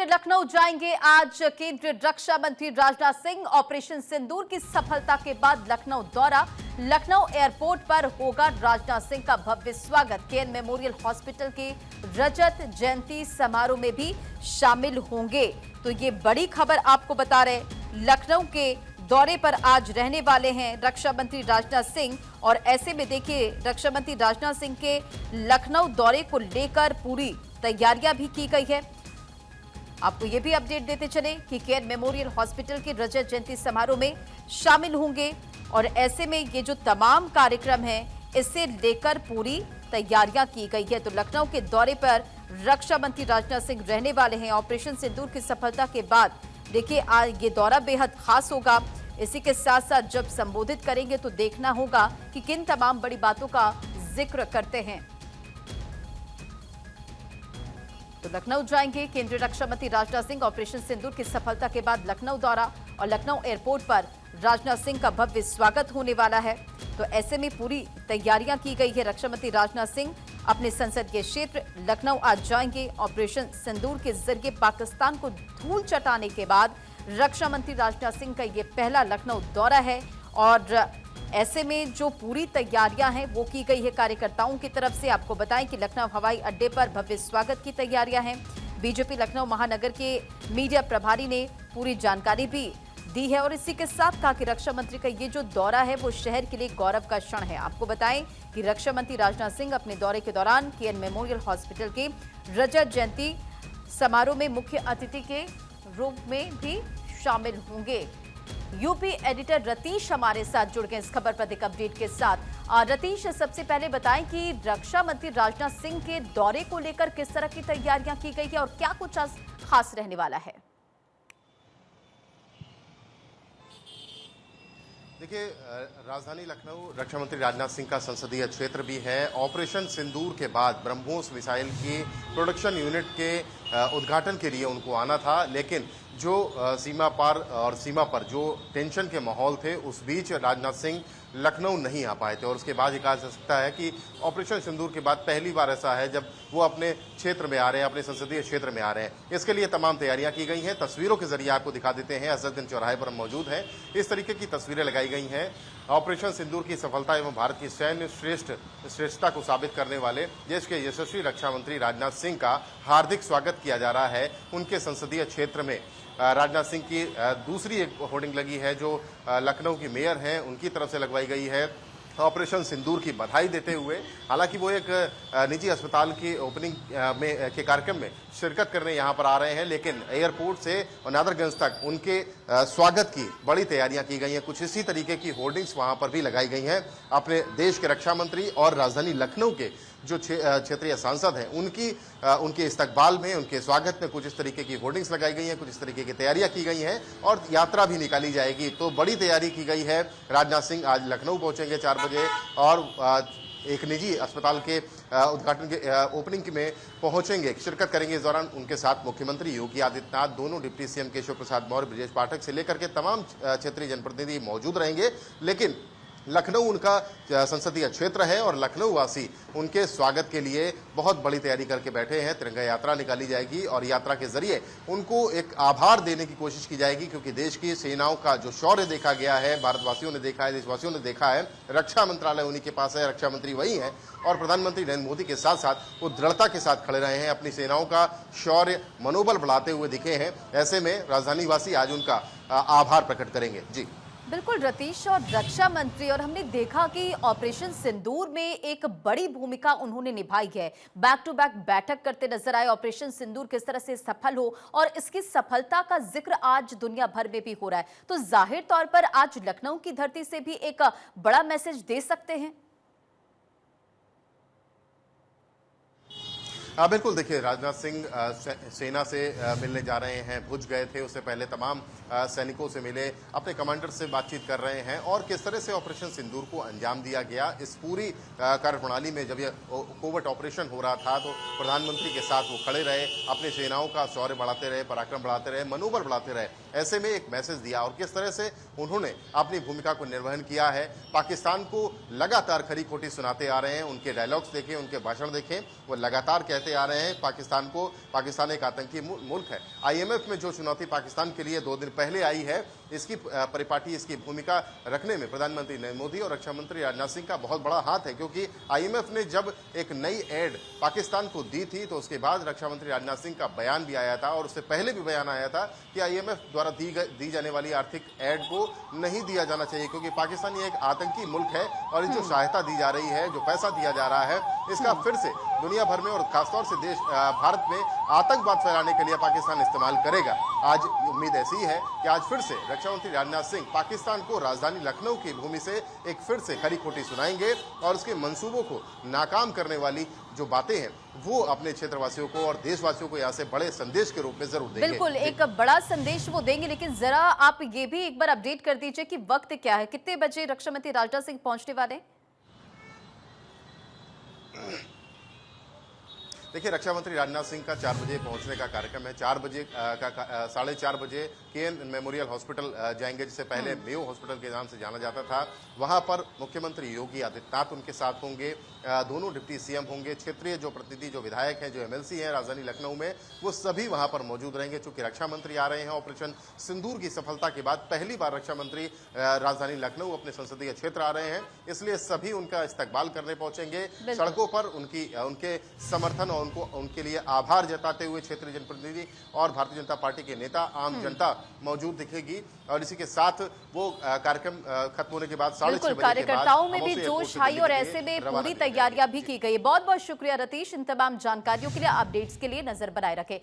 लखनऊ जाएंगे आज केंद्रीय रक्षा मंत्री राजनाथ सिंह। ऑपरेशन सिंदूर की सफलता के बाद लखनऊ दौरा। लखनऊ एयरपोर्ट पर होगा राजनाथ सिंह का भव्य स्वागत। केएन मेमोरियल हॉस्पिटल के रजत जयंती समारोह में भी शामिल होंगे। तो ये बड़ी खबर आपको बता रहे, लखनऊ के दौरे पर आज रहने वाले हैं रक्षा मंत्री राजनाथ सिंह। और ऐसे में देखिए, रक्षा मंत्री राजनाथ सिंह के लखनऊ दौरे को लेकर पूरी तैयारियां भी की गई है। आपको ये भी अपडेट देते चले कि केएन मेमोरियल हॉस्पिटल के रजत जयंती समारोह में शामिल होंगे। और ऐसे में ये जो तमाम कार्यक्रम हैं, इसे लेकर पूरी तैयारियां की गई है। तो लखनऊ के दौरे पर रक्षा मंत्री राजनाथ सिंह रहने वाले हैं। ऑपरेशन सिंदूर की सफलता के बाद देखिए, आज ये दौरा बेहद खास होगा। इसी के साथ साथ जब संबोधित करेंगे तो देखना होगा कि किन तमाम बड़ी बातों का जिक्र करते हैं। तो लखनऊ जाएंगे केंद्रीय रक्षा मंत्री राजनाथ सिंह। ऑपरेशन सिंदूर की सफलता के बाद लखनऊ दौरा और लखनऊ एयरपोर्ट पर राजनाथ सिंह का भव्य स्वागत होने वाला है। तो ऐसे में पूरी तैयारियां की गई है। रक्षा मंत्री राजनाथ सिंह अपने संसदीय क्षेत्र लखनऊ आज जाएंगे। ऑपरेशन सिंदूर के जरिए पाकिस्तान को धूल चटाने के बाद रक्षा मंत्री राजनाथ सिंह का ये पहला लखनऊ दौरा है। और ऐसे में जो पूरी तैयारियां हैं वो की गई है कार्यकर्ताओं की तरफ से। आपको बताएं कि लखनऊ हवाई अड्डे पर भव्य स्वागत की तैयारियां हैं। बीजेपी लखनऊ महानगर के मीडिया प्रभारी ने पूरी जानकारी भी दी है। और इसी के साथ कहा कि रक्षा मंत्री का ये जो दौरा है वो शहर के लिए गौरव का क्षण है। आपको बताएं कि रक्षा मंत्री राजनाथ सिंह अपने दौरे के दौरान केएन मेमोरियल हॉस्पिटल के रजत जयंती समारोह में मुख्य अतिथि के रूप में भी शामिल होंगे। यूपी एडिटर रतीश हमारे साथ जुड़ गए इस खबर पर अधिक अपडेट के साथ। रतीश, सबसे पहले बताएं कि रक्षा मंत्री राजनाथ सिंह के दौरे को लेकर किस तरह की तैयारियां की गई है और क्या कुछ खास रहने वाला है। देखिए, राजधानी लखनऊ रक्षा मंत्री राजनाथ सिंह का संसदीय क्षेत्र भी है। ऑपरेशन सिंदूर के बाद ब्रह्मोस मिसाइल की प्रोडक्शन यूनिट के उद्घाटन के लिए उनको आना था, लेकिन जो सीमा पार और सीमा पर जो टेंशन के माहौल थे, उस बीच राजनाथ सिंह लखनऊ नहीं आ पाए थे। और उसके बाद ये कहा जा सकता है कि ऑपरेशन सिंदूर के बाद पहली बार ऐसा है जब वो अपने क्षेत्र में आ रहे हैं, अपने संसदीय क्षेत्र में आ रहे हैं। इसके लिए तमाम तैयारियां की गई हैं। तस्वीरों के जरिए आपको दिखा देते हैं। असदगंज चौराहे पर हम मौजूद हैं। इस तरीके की तस्वीरें लगाई गई हैं। ऑपरेशन सिंदूर की सफलता एवं भारत की सैन्य श्रेष्ठता को साबित करने वाले देश के यशस्वी रक्षा मंत्री राजनाथ सिंह का हार्दिक स्वागत किया जा रहा है। उनके संसदीय क्षेत्र में राजनाथ सिंह की दूसरी एक होर्डिंग लगी है जो लखनऊ की मेयर हैं, उनकी तरफ से लगवाई गई है ऑपरेशन सिंदूर की बधाई देते हुए। हालांकि वो एक निजी अस्पताल की ओपनिंग के कार्यक्रम में शिरकत करने यहाँ पर आ रहे हैं, लेकिन एयरपोर्ट से नादरगंज तक उनके स्वागत की बड़ी तैयारियां की गई हैं। कुछ इसी तरीके की होर्डिंग्स वहाँ पर भी लगाई गई हैं। अपने देश के रक्षा मंत्री और राजधानी लखनऊ के जो क्षेत्रीय सांसद हैं उनके इस्तकबाल में, उनके स्वागत में कुछ इस तरीके की होर्डिंग्स लगाई गई हैं, कुछ इस तरीके की तैयारियां की गई हैं और यात्रा भी निकाली जाएगी। तो बड़ी तैयारी की गई है। राजनाथ सिंह आज लखनऊ पहुंचेंगे 4 बजे और एक निजी अस्पताल के उद्घाटन के ओपनिंग में पहुंचेंगे, शिरकत करेंगे। इस दौरान उनके साथ मुख्यमंत्री योगी आदित्यनाथ, दोनों डिप्टी सीएम केशव प्रसाद मौर्य, ब्रजेश पाठक से लेकर के तमाम क्षेत्रीय जनप्रतिनिधि मौजूद रहेंगे। लेकिन लखनऊ उनका संसदीय क्षेत्र है और लखनऊ वासी उनके स्वागत के लिए बहुत बड़ी तैयारी करके बैठे हैं। तिरंगा यात्रा निकाली जाएगी और यात्रा के जरिए उनको एक आभार देने की कोशिश की जाएगी, क्योंकि देश की सेनाओं का जो शौर्य देखा गया है, भारतवासियों ने देखा है, देशवासियों ने देखा है। रक्षा मंत्रालय उन्हीं के पास है, रक्षा मंत्री वही हैं और प्रधानमंत्री नरेंद्र मोदी के साथ साथ वो दृढ़ता के साथ खड़े रहे हैं, अपनी सेनाओं का शौर्य मनोबल बढ़ाते हुए दिखे हैं। ऐसे में राजधानी वासी आज उनका आभार प्रकट करेंगे। जी बिल्कुल रतीश, और रक्षा मंत्री, और हमने देखा कि ऑपरेशन सिंदूर में एक बड़ी भूमिका उन्होंने निभाई है। बैक टू बैक बैठक करते नजर आए। ऑपरेशन सिंदूर किस तरह से सफल हो और इसकी सफलता का जिक्र आज दुनिया भर में भी हो रहा है। तो जाहिर तौर पर आज लखनऊ की धरती से भी एक बड़ा मैसेज दे सकते हैं। बिल्कुल, देखिए, राजनाथ सिंह सेना से मिलने जा रहे हैं। भुज गए थे, उससे पहले तमाम सैनिकों से मिले, अपने कमांडर से बातचीत कर रहे हैं। और किस तरह से ऑपरेशन सिंदूर को अंजाम दिया गया, इस पूरी कार्यप्रणाली में जब यह कोवर्ट ऑपरेशन हो रहा था तो प्रधानमंत्री के साथ वो खड़े रहे, अपनी सेनाओं का शौर्य बढ़ाते रहे, पराक्रम बढ़ाते रहे, मनोबल बढ़ाते रहे। ऐसे में एक मैसेज दिया और किस तरह से उन्होंने अपनी भूमिका को निर्वहन किया है। पाकिस्तान को लगातार खरी खोटी सुनाते आ रहे हैं। उनके डायलॉग्स देखें, उनके भाषण देखें, वो लगातार कहते कहते आ रहे हैं पाकिस्तान एक आतंकी मुल्क है। आईएमएफ में जो चुनौती पाकिस्तान के लिए 2 दिन पहले आई है, इसकी परिपाटी, इसकी भूमिका रखने में प्रधानमंत्री नरेंद्र मोदी और रक्षा मंत्री राजनाथ सिंह का बहुत बड़ा हाथ है, क्योंकि आईएमएफ ने जब एक नई एड पाकिस्तान को दी थी तो उसके बाद रक्षा मंत्री राजनाथ सिंह का बयान भी आया था और उससे पहले भी बयान आया था कि आईएमएफ द्वारा दी जाने वाली आर्थिक एड को नहीं दिया जाना चाहिए, क्योंकि पाकिस्तान ये एक आतंकी मुल्क है और ये जो सहायता दी जा रही है, जो पैसा दिया जा रहा है, इसका फिर से दुनिया भर में और खासतौर से भारत में आतंकवाद फैलाने के लिए पाकिस्तान इस्तेमाल करेगा। आज उम्मीद ऐसी है कि आज फिर से रक्षा मंत्री राजनाथ सिंह पाकिस्तान को राजधानी लखनऊ की भूमि से एक फिर से खरी खोटी सुनाएंगे और उसके मंसूबों को नाकाम करने वाली जो बातें हैं वो अपने क्षेत्रवासियों को और देशवासियों को यहाँ से बड़े संदेश के रूप में जरूर देंगे। बिल्कुल, एक बड़ा संदेश वो देंगे, लेकिन जरा आप ये भी एक बार अपडेट कर दीजिए कि वक्त क्या है, कितने बजे रक्षा मंत्री राजनाथ सिंह पहुंचने वाले हैं? देखिए, रक्षा मंत्री राजनाथ सिंह का 4 बजे पहुंचने का कार्यक्रम है। 4 बजे 4:30 बजे केएन मेमोरियल हॉस्पिटल जाएंगे, जिसे पहले मेयो हॉस्पिटल के नाम से जाना जाता था। वहां पर मुख्यमंत्री योगी आदित्यनाथ उनके साथ होंगे, दोनों डिप्टी सीएम होंगे, क्षेत्रीय जो प्रतिनिधि, जो विधायक हैं, जो एमएलसी हैं राजधानी लखनऊ में, वो सभी वहां पर मौजूद रहेंगे। चूंकि रक्षा मंत्री आ रहे हैं, ऑपरेशन सिंदूर की सफलता के बाद पहली बार रक्षा मंत्री राजधानी लखनऊ अपने संसदीय क्षेत्र आ रहे हैं, इसलिए सभी उनका इस्तकबाल करने पहुंचेंगे। सड़कों पर उनके समर्थन और उनके लिए आभार जताते हुए क्षेत्रीय जनप्रतिनिधि और भारतीय जनता पार्टी के नेता, आम जनता मौजूद दिखेगी। और इसी के साथ वो कार्यक्रम खत्म होने के बाद 6:30 बजे कार्यकर्ताओं में भी जोश आई और ऐसे में पूरी तैयारियां भी की गई। बहुत बहुत शुक्रिया रतीश, इन तमाम जानकारियों के लिए, अपडेट्स के लिए नजर बनाए रखे।